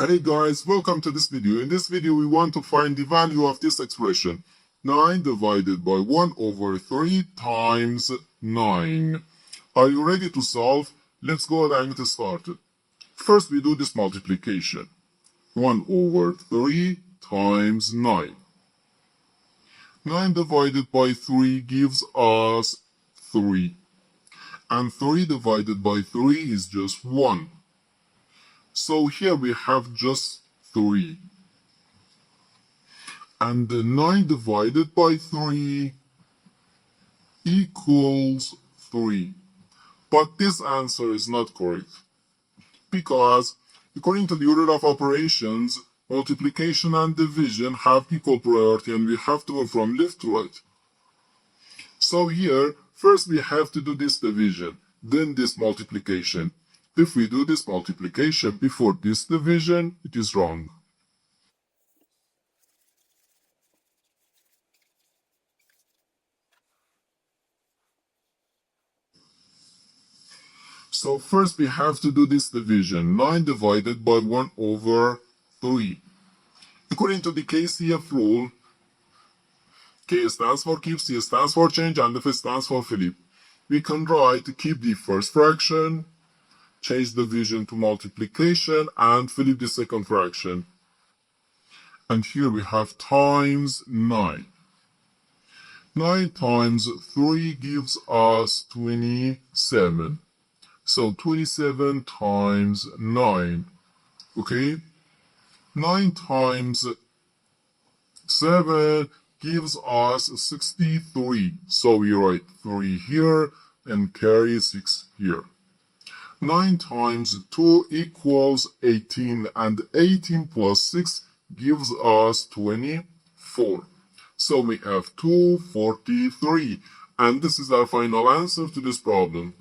Hey guys, welcome to this video. In this video we want to find the value of this expression 9 divided by 1 over 3 times 9. Are you ready to solve? Let's go ahead and get started. First we do this multiplication. 1 over 3 times 9. 9 divided by 3 gives us 3. And 3 divided by 3 is just 1. So here we have just 3. And the 9 divided by 3 equals 3. But this answer is not correct. Because according to the order of operations, multiplication and division have equal priority and we have to go from left to right. So here, first we have to do this division, then this multiplication. If we do this multiplication before this division, it is wrong. So first we have to do this division, 9 divided by 1 over 3. According to the KCF rule, K stands for keep, C stands for change, and F stands for flip. We can write keep the first fraction, change division to multiplication, and flip the second fraction. And here we have times 9. 9 times 3 gives us 27. So 27 times 9. Okay? 9 times 7 gives us 63. So we write 3 here and carry 6 here. 9 times 2 equals 18, and 18 plus 6 gives us 24. So we have 243, and this is our final answer to this problem.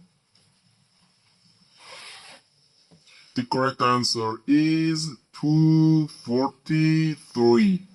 The correct answer is 243.